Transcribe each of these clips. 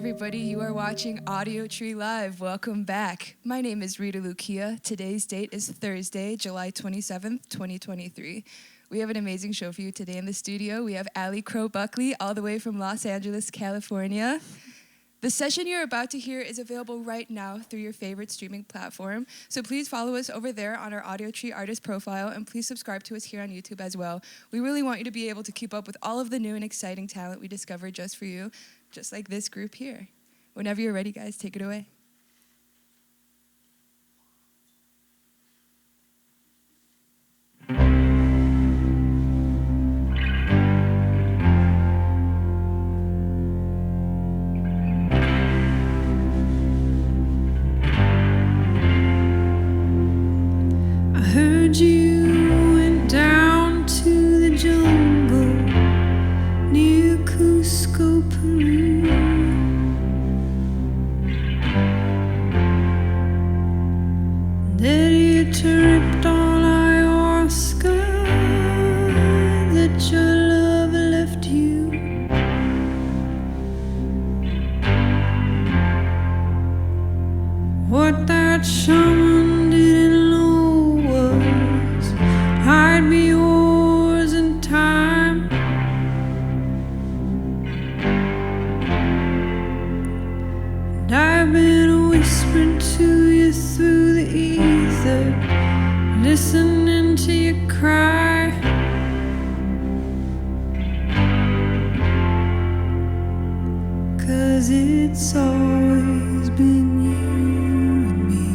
everybody. You are watching Audiotree Live. Welcome back. My name is Rita Lukea. Today's date is Thursday, July 27th, 2023. We have an amazing show for you today in the studio. We have Allie Buckley, all the way from Los Angeles, California. The session you're about to hear is available right now through your favorite streaming platform. So please follow us over there on our Audiotree artist profile, and please subscribe to us here on YouTube as well. We really want you to be able to keep up with all of the new and exciting talent we discovered just for you, just like this group here. Whenever you're ready, guys, take it away. You went down to the jungle near Cusco, Peru. That you tripped on ayahuasca, that your love left you. What that shaman didn't know was I'd be yours in time. And I've been whispering to you through the ether, listening to you cry. Cause it's always been you and me.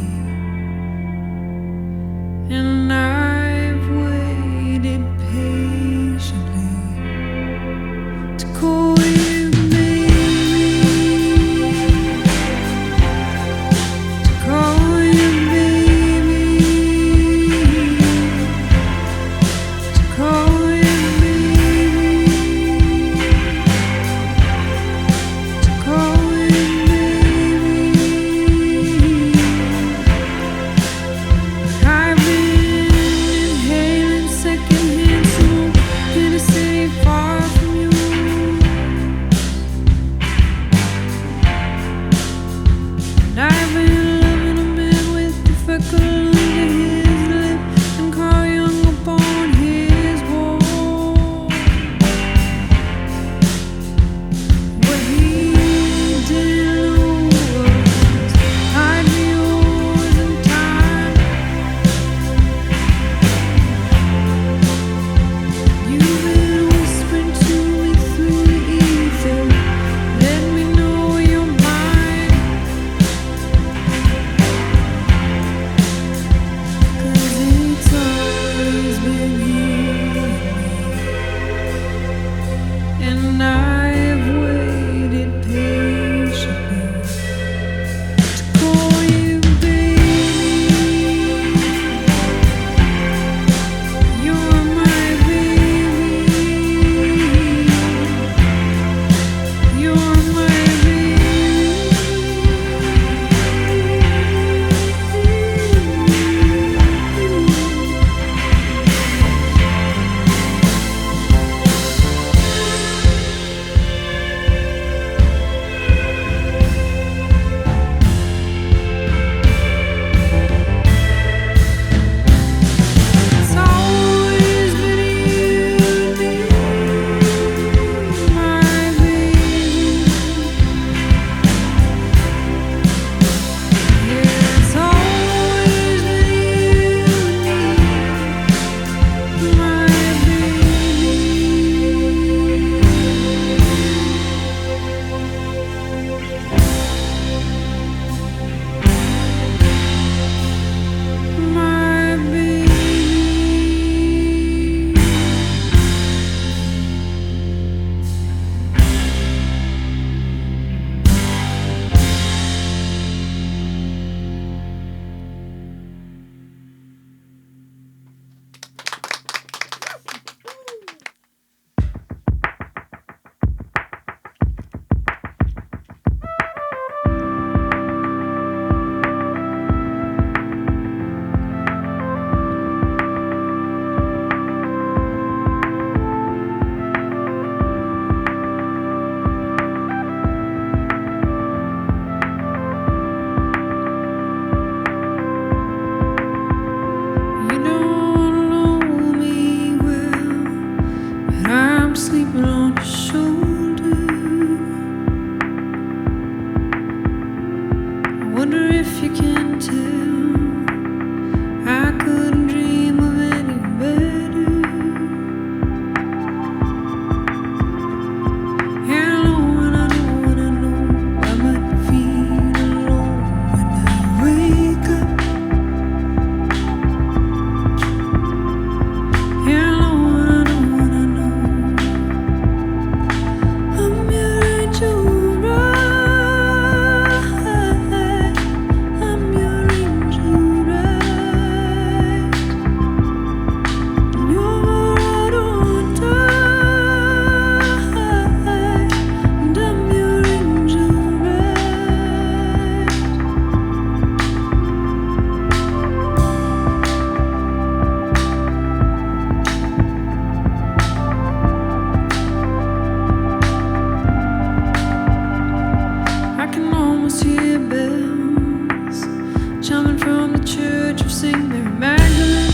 sing Mary Magdalene.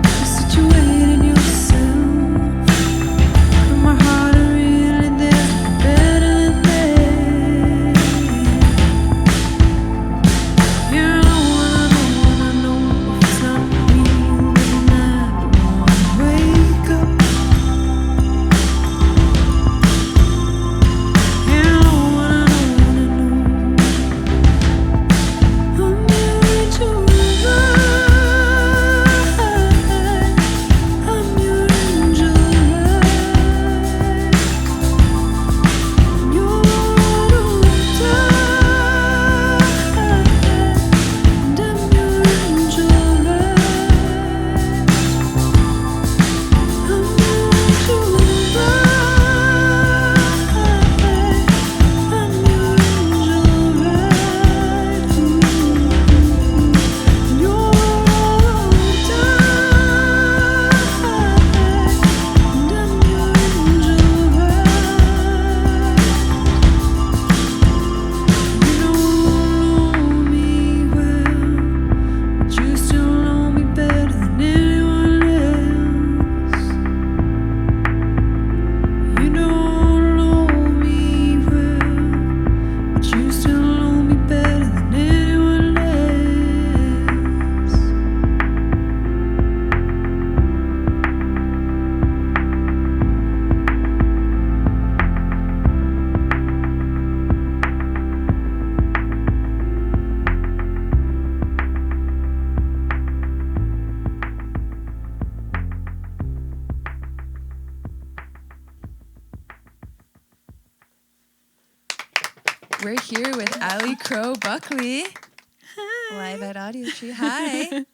You're situating yourself from my heart, and really there's better than that. Yeah, I know if it's not me, then I don't wanna wake up. Yeah, I know I'm married to ride. I'm your angel ride. You're all die. And I'm your angel ride. I'm married to ride. I'm your angel ride. You're all die. And I'm your angel ride. You don't know me well, but you still know me better than anyone else. You don't know me well, but you still know me better than anyone else. We're here with Allie Buckley, live at Audiotree. Hi.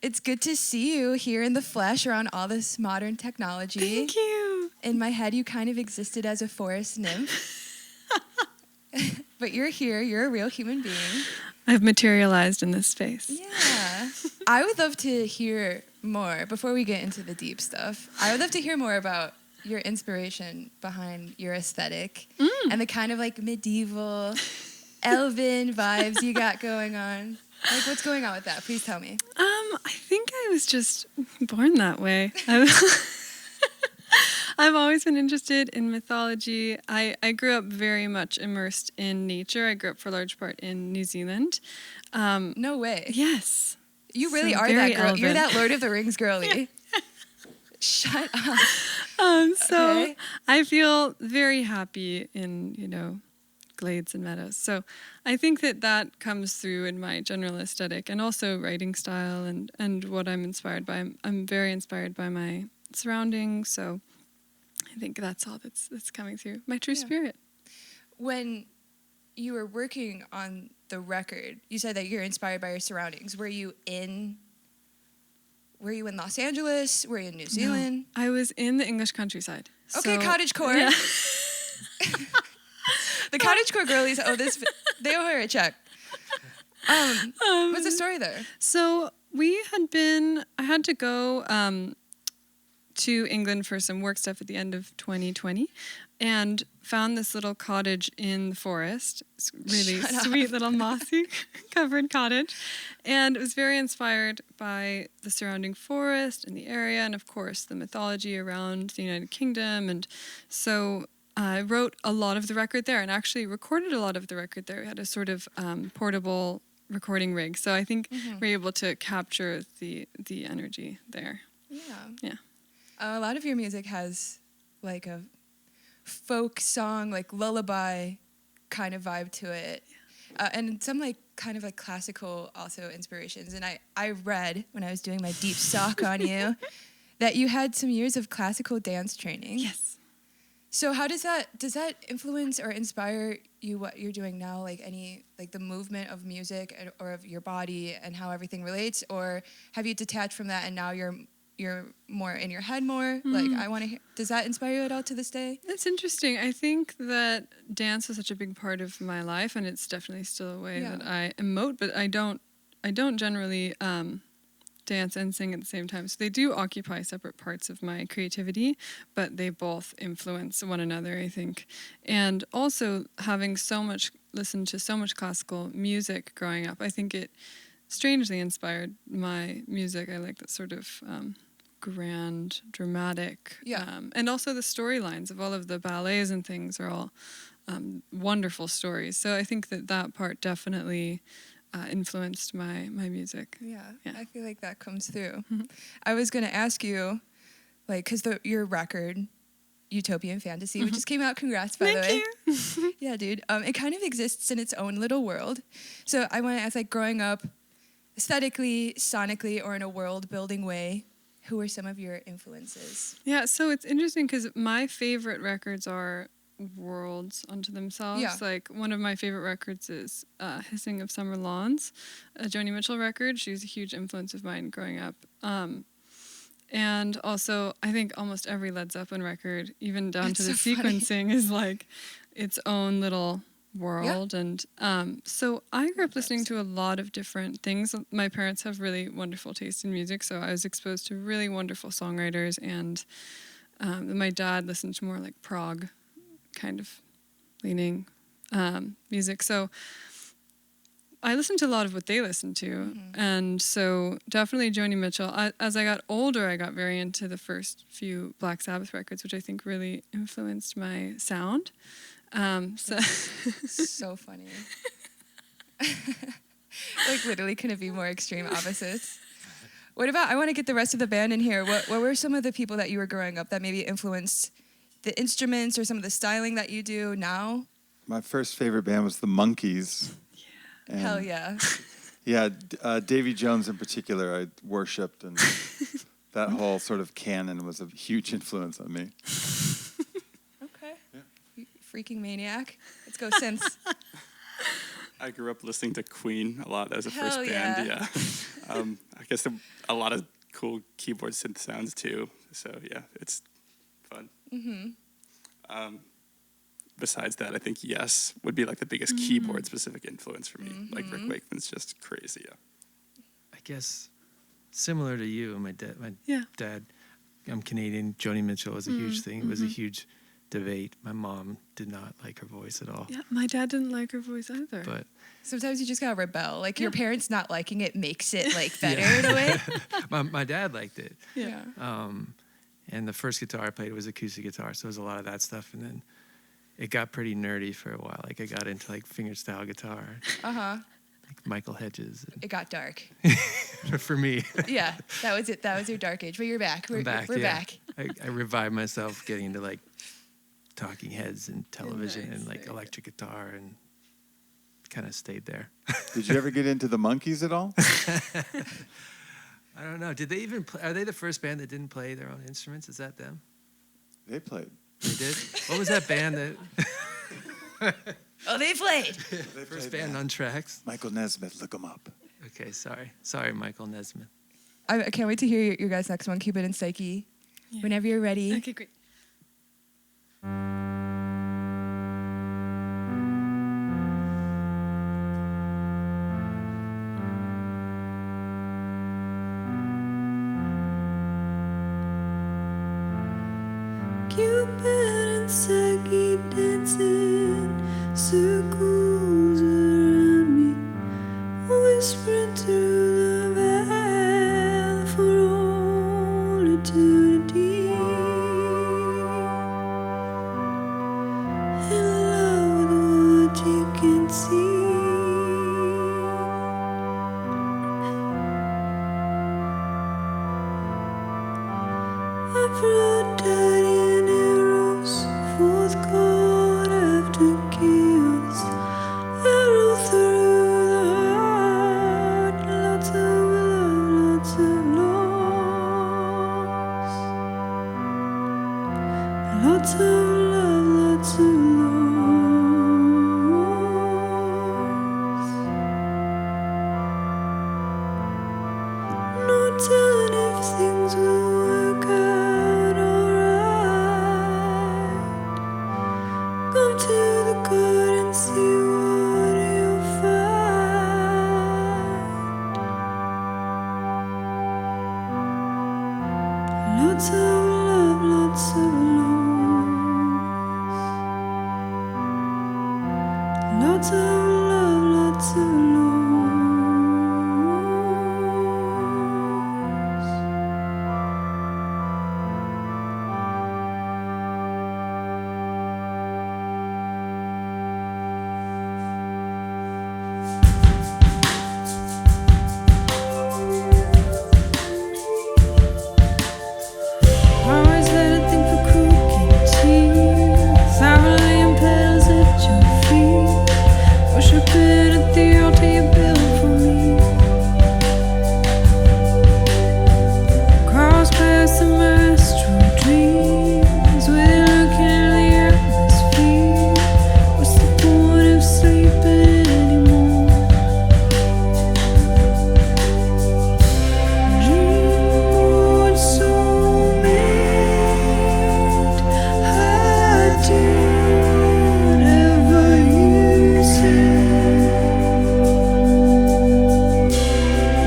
It's good to see you here in the flesh around all this modern technology. Thank you. In my head, you kind of existed as a forest nymph. But you're here. You're a real human being. I've materialized in this space. Yeah. I would love to hear more, before we get into the deep stuff, I would love to hear more about your inspiration behind your aesthetic and the kind of like medieval, elven vibes you got going on. Like, what's going on with that? Please tell me. I think I was just born that way. I've always been interested in mythology. I grew up very much immersed in nature. I grew up for a large part in New Zealand. No way. Yes. You really So are very that girl. elven. You're that Lord of the Rings girly. Shut up. So Okay. I feel very happy in, glades and meadows. So I think that comes through in my general aesthetic and also writing style and what I'm inspired by. I'm very inspired by my surroundings. So I think that's all that's coming through. My true spirit. When you were working on the record, you said that you're inspired by your surroundings. Were you in Los Angeles? Were you in New Zealand? No, I was in the English countryside. Okay, So- cottagecore. Yeah. The cottagecore girlies they owe her a check. What's the story there? So I had to go to England for some work stuff at the end of 2020 and found this little cottage in the forest. It's really sweet little mossy covered cottage. And it was very inspired by the surrounding forest and the area and, of course, the mythology around the United Kingdom. And so I wrote a lot of the record there and actually recorded a lot of the record there. We had a sort of portable recording rig. So I think we're able to capture the energy there. Yeah. A lot of your music has like a folk song, like lullaby kind of vibe to it. And some like kind of like classical also inspirations. And I read when I was doing my deep stalk on you that you had some years of classical dance training. Yes. So how does that influence or inspire you what you're doing now? Like the movement of music or of your body and how everything relates? Or have you detached from that and now you're more in your head more? Like, I want to hear, does that inspire you at all to this day? That's interesting. I think that dance is such a big part of my life, and it's definitely still a way that I emote, but I don't generally dance and sing at the same time. So they do occupy separate parts of my creativity, but they both influence one another, I think. And also having so much listened to so much classical music growing up. I think it strangely inspired my music. I like that sort of grand, dramatic, and also the storylines of all of the ballets and things are all wonderful stories. So I think that part definitely influenced my music. Yeah, I feel like that comes through. I was going to ask you, like, because your record, Utopian Fantasy, which just came out, congrats, by the way. Thank you. Yeah, dude. It kind of exists in its own little world. So I want to ask, like, growing up, aesthetically, sonically, or in a world-building way, who are some of your influences? Yeah, so it's interesting because my favorite records are worlds unto themselves. Yeah. Like, one of my favorite records is Hissing of Summer Lawns, a Joni Mitchell record. She was a huge influence of mine growing up. And also, I think almost every Led Zeppelin record, even down to the sequencing, is like its own little world. Yeah. And so I grew up listening to a lot of different things. My parents have really wonderful taste in music, so I was exposed to really wonderful songwriters. And my dad listened to more like prog kind of leaning music. So I listened to a lot of what they listened to. And so definitely Joni Mitchell. As I got older, I got very into the first few Black Sabbath records, which I think really influenced my sound. So funny. Like, literally couldn't be more extreme opposites. What about, I want to get the rest of the band in here. What were some of the people that you were growing up that maybe influenced the instruments or some of the styling that you do now? My first favorite band was the Monkees. And hell yeah. Yeah, Davy Jones in particular, I worshipped, and that whole sort of canon was a huge influence on me. Okay. Yeah. Freaking maniac. Let's go synths. I grew up listening to Queen a lot. That was the first yeah. band, yeah. I guess a lot of cool keyboard synth sounds too. So yeah, it's fun. Besides that, I think Yes would be like the biggest keyboard specific influence for me. Like Rick Wakeman's just crazy. Yeah. I guess similar to you, my dad, I'm Canadian. Joni Mitchell was a huge thing. It was a huge debate. My mom did not like her voice at all. Yeah, my dad didn't like her voice either. But sometimes you just gotta rebel. Like your parents not liking it makes it like better in a way. my dad liked it. Yeah. And the first guitar I played was acoustic guitar, so it was a lot of that stuff. And then it got pretty nerdy for a while. Like I got into like fingerstyle guitar. Like Michael Hedges. It got dark. For me. Yeah, that was it. That was your dark age. But you're back. We're back. I revived myself getting into like Talking Heads and television and like electric guitar, and kind of stayed there. Did you ever get into the Monkees at all? I don't know. Did they even play? Are they the first band that didn't play their own instruments? Is that them? They played. They did? What was that band that... Oh, they played. They first band on Tracks? Michael Nesmith, look them up. Okay, sorry, Michael Nesmith. I can't wait to hear your guys' next one, Cupid and Psyche. Yeah. Whenever you're ready. Okay, great. Cupid and Psyche dancing circles around me, whispering through the veil for all eternity. In love with what you can see. Aphrodite arrows, fourth god after chaos, arrow through the Lots of love, lots of loss. Always had a thing for cooking tea, sour petals at your feet. Worshiping at the altar you built for me. Cross past the maestro dreams, with looking at the atmosphere. What's the point of sleeping anymore? Dreamboat soulmate, I do whatever you say.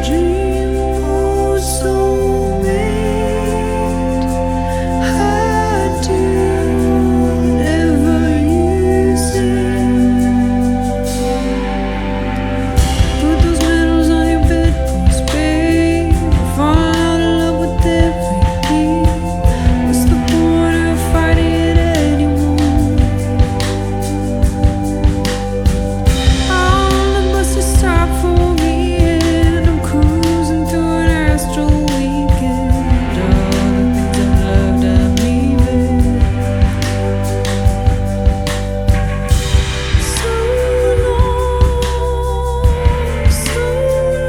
Dreamboat soulmate, I do whatever you say. Put those medals on your bedpost, babe. Fall out of love with every beat. What's the point of fighting it anymore? All the buses stop for me, and I'm cruising through an astral weekend. All the things I've loved, I'm leaving. So long, so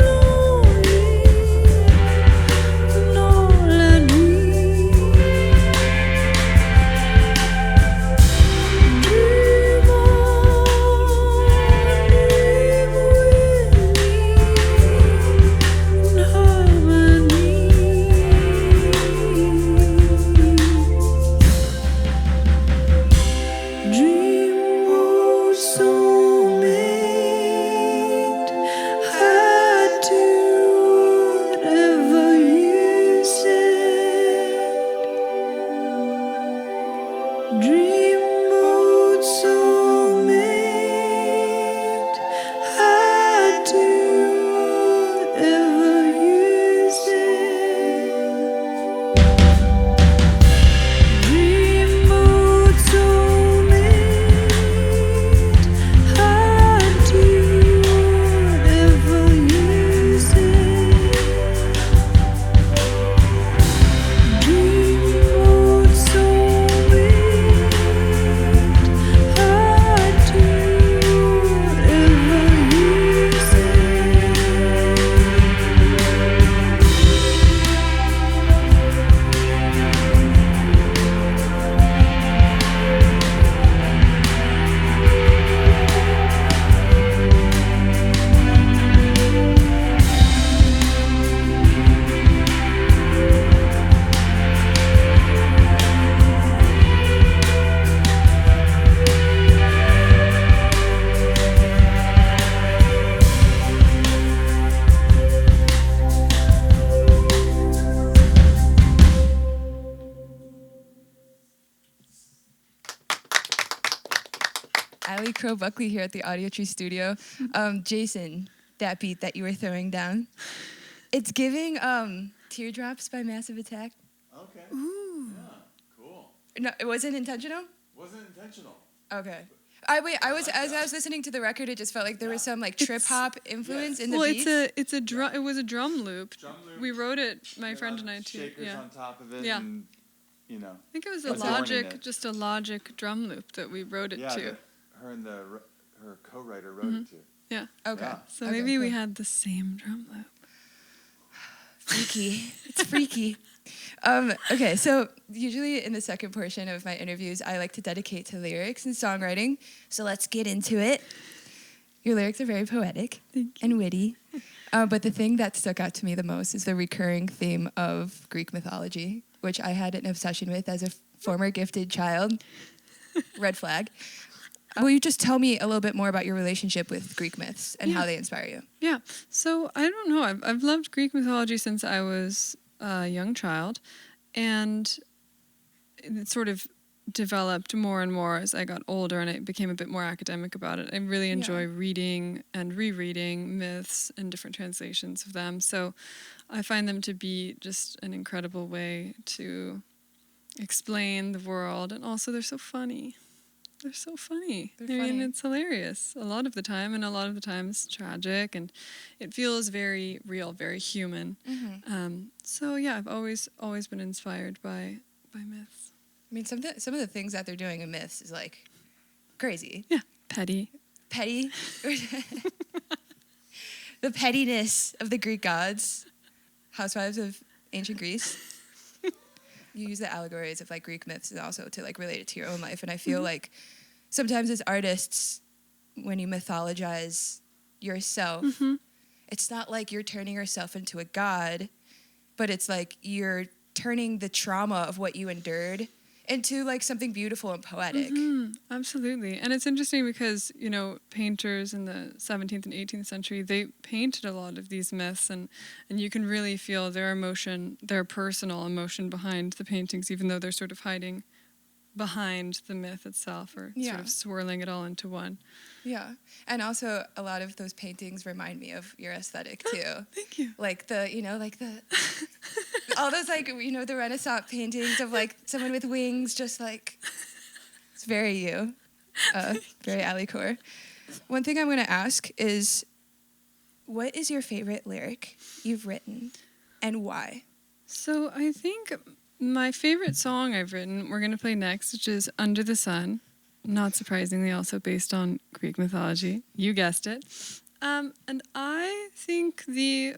lonely, and all I need. Dream on, live with me in harmony. Dreamboat soulmate, I do whatever you said. Dreamboat soulmate, I do whatever you said. Dreamboat soulmate, I do whatever you say. Dreamboat soulmate, I do whatever you Allie Crow Buckley here at the Audiotree studio. Jason, that beat that you were throwing down, it's giving Teardrops by Massive Attack. Okay. Ooh. Yeah. Cool. No, it wasn't intentional? Wasn't intentional. Okay. As I was listening to the record, it just felt like there was some like trip hop influence in the beats. It was a drum loop. Drum loop. We wrote it, my friend and I too. Shakers Yeah. on top of it. Yeah. And, you know. I think it was What's the warning it? just a Logic drum loop that we wrote it Yeah. to. Her and her co-writer wrote it to. Yeah. Okay. Yeah. So Okay, maybe we cool. had the same drum loop. Freaky. It's freaky. Okay, so usually in the second portion of my interviews, I like to dedicate to lyrics and songwriting. So let's get into it. Your lyrics are very poetic and witty. But the thing that stuck out to me the most is the recurring theme of Greek mythology, which I had an obsession with as a former gifted child. Red flag. Will you just tell me a little bit more about your relationship with Greek myths and how they inspire you? Yeah. So I don't know. I've loved Greek mythology since I was a young child, and it sort of developed more and more as I got older and I became a bit more academic about it. I really enjoy reading and rereading myths and different translations of them. So I find them to be just an incredible way to explain the world. And also they're so funny. They're so funny. I mean, it's hilarious a lot of the time, and a lot of the times tragic, and it feels very real, very human. So yeah, I've always been inspired by myths. I mean, some of the things that they're doing in myths is like crazy. Yeah, petty. The pettiness of the Greek gods, housewives of ancient Greece. You use the allegories of like Greek myths and also to like relate it to your own life. And I feel like sometimes as artists, when you mythologize yourself, it's not like you're turning yourself into a god, but it's like you're turning the trauma of what you endured into like something beautiful and poetic. Absolutely. And it's interesting because, you know, painters in the 17th and 18th century, they painted a lot of these myths, and you can really feel their emotion, their personal emotion behind the paintings, even though they're sort of hiding behind the myth itself, or sort of swirling it all into one. Yeah. And also a lot of those paintings remind me of your aesthetic too. Thank you. Like the, you know, like the, all those like, you know, the Renaissance paintings of like someone with wings, just like, it's very you, very Allie core. One thing I'm going to ask is, what is your favorite lyric you've written and why? So I think my favorite song I've written, we're going to play next, which is Under the Sun. Not surprisingly, also based on Greek mythology. You guessed it. And I think the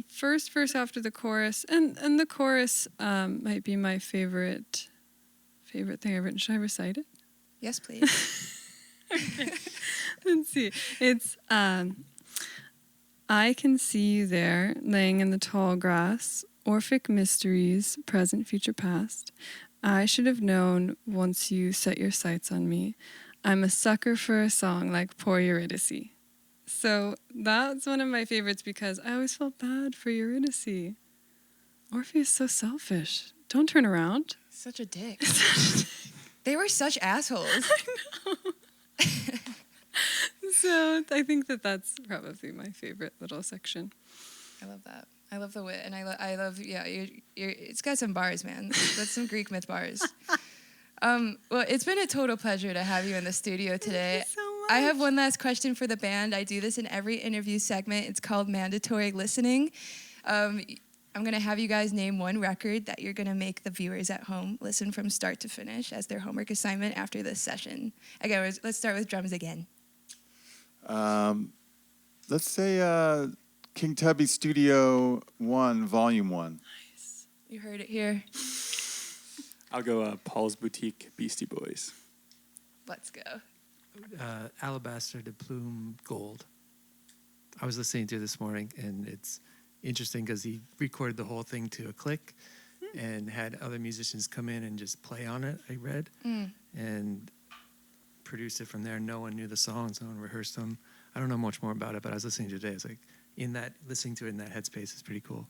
first verse after the chorus, and the chorus might be my favorite thing I've written. Should I recite it? Yes, please. Okay. Let's see. It's, I can see you there, laying in the tall grass, Orphic mysteries, present, future, past. I should have known once you set your sights on me. I'm a sucker for a song like Poor Eurydice. So that's one of my favorites because I always felt bad for Eurydice. Orpheus is so selfish. Don't turn around. Such a dick. They were such assholes. I know. So I think that's probably my favorite little section. I love that. I love the wit, and I love it's got some bars, man. That's some Greek myth bars. Well, it's been a total pleasure to have you in the studio today. Thank you so much. I have one last question for the band. I do this in every interview segment. It's called mandatory listening. I'm going to have you guys name one record that you're going to make the viewers at home listen from start to finish as their homework assignment after this session. Again, let's start with drums again. Let's say King Tubby Studio 1, Volume 1. Nice. You heard it here. I'll go Paul's Boutique, Beastie Boys. Let's go. Alabaster de Plume Gold. I was listening to it this morning, and it's interesting because he recorded the whole thing to a click and had other musicians come in and just play on it, I read, and produced it from there. No one knew the songs, no one rehearsed them. I don't know much more about it, but I was listening today. It's like, listening to it in that headspace is pretty cool.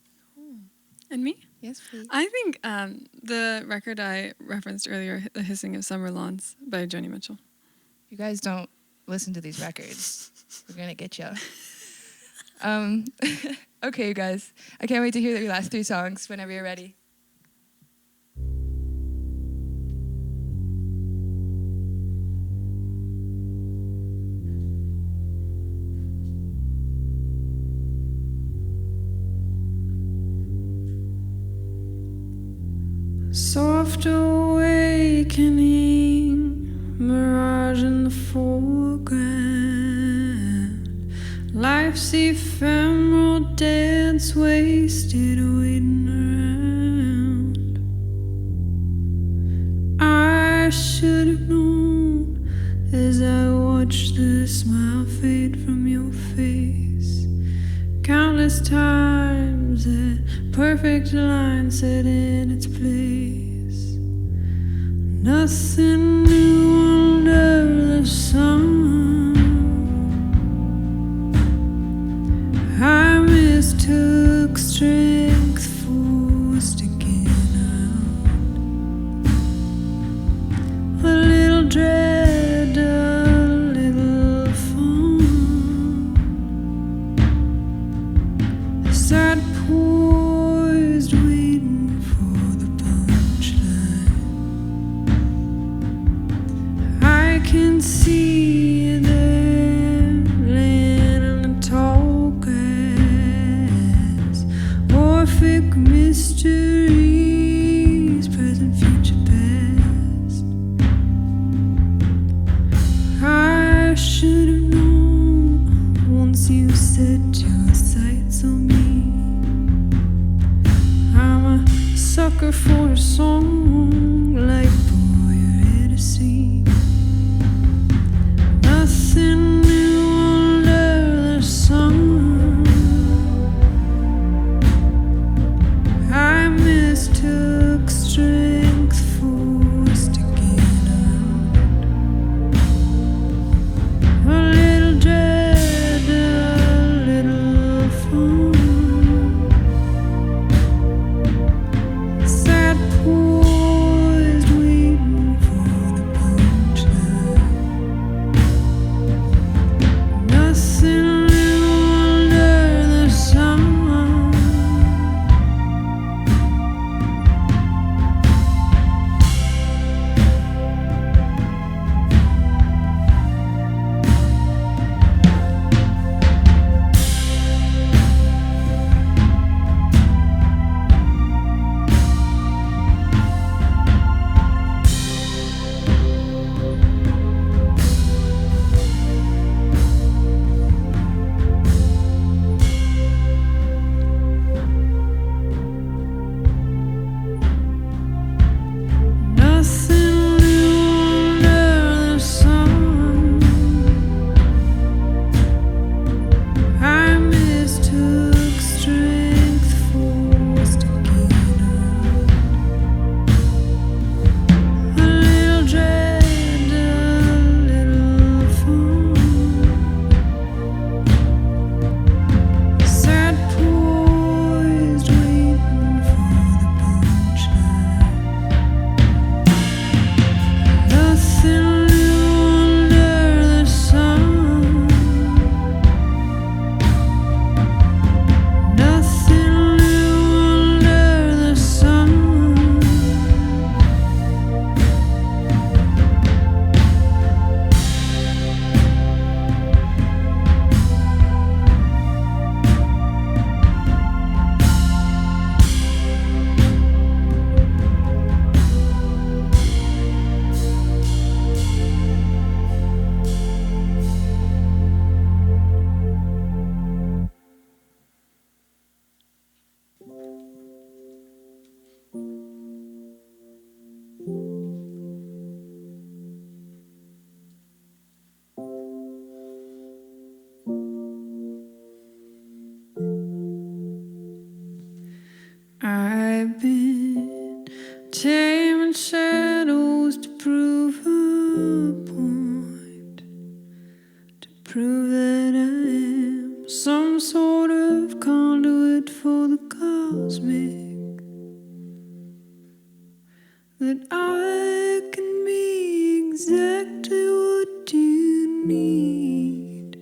And me? Yes, please. I think the record I referenced earlier, The Hissing of Summer Lawns by Joni Mitchell. You guys don't listen to these records. We're going to get you. Okay, you guys. I can't wait to hear your last 3 songs whenever you're ready. Soft awakening, mirage in the foreground. Life's ephemeral dance, wasted waiting around. I should have known as I watched the smile fade from your face. Countless times that perfect line set in its place. Nothing new under the sun. I mistook strength for sticking out. set your sights on me. I'm a sucker for a song like boy you're to see. Nothing new under the sun. I mistook strength for sticking around. A little dread, a little fun. Sad poised, waiting for the punchline. Nothing new under the sun. Nothing new under the sun. I mistook strength for sticking around. A little dread, a little fun. Sad poised, waiting for the punchline. Nothing new under the sun. Nothing new under the sun. I've been taming shadows to prove a point, to prove that I am some sort of conduit for the cosmic, that I can be exactly what you need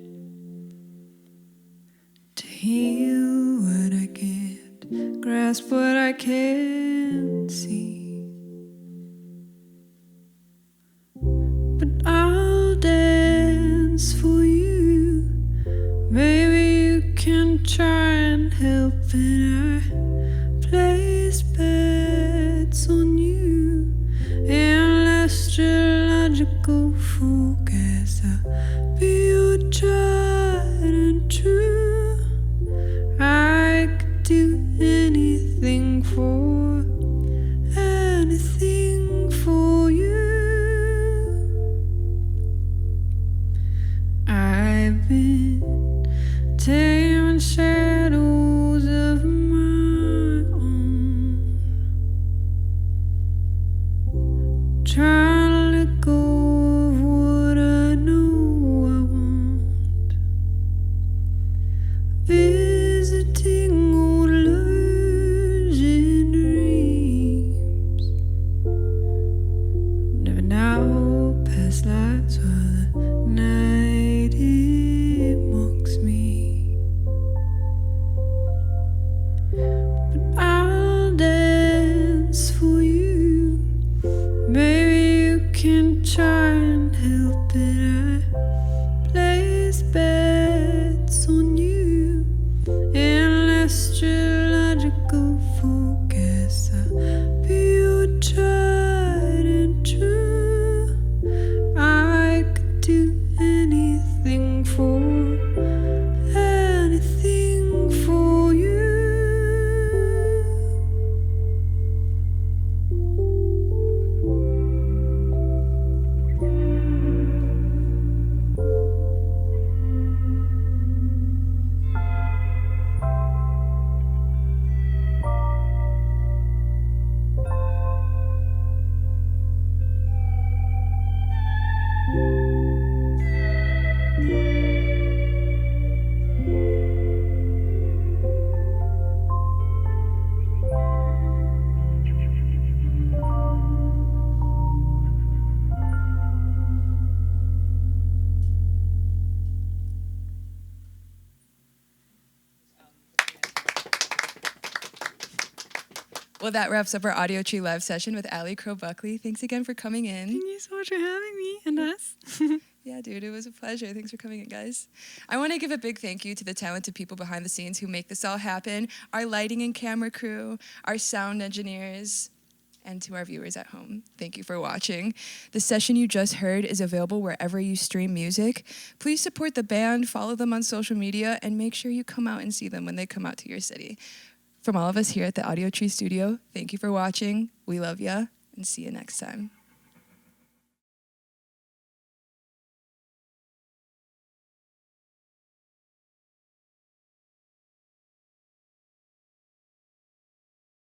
to heal what I can't grasp, what I can't see. But I'll dance for you. Maybe you can try and help it. I place bets on you in astrological focus. I'll be your tried and true. I could do anything for you. I've been taming shadows of my own, trying to let go of what I know I want, visiting old lovers in dreams. Never now past lives while the night it mocks me. But I'll dance for you. Maybe you can try and help it. I place bets on you Well, that wraps up our Audiotree live session with Allie Buckley. Thanks again for coming in. Thank you so much for having me and us. Yeah, dude, it was a pleasure. Thanks for coming in, guys. I want to give a big thank you to the talented people behind the scenes who make this all happen, our lighting and camera crew, our sound engineers, and to our viewers at home. Thank you for watching. The session you just heard is available wherever you stream music. Please support the band, follow them on social media, and make sure you come out and see them when they come out to your city. From all of us here at the Audiotree studio, thank you for watching. We love ya, and see you next time.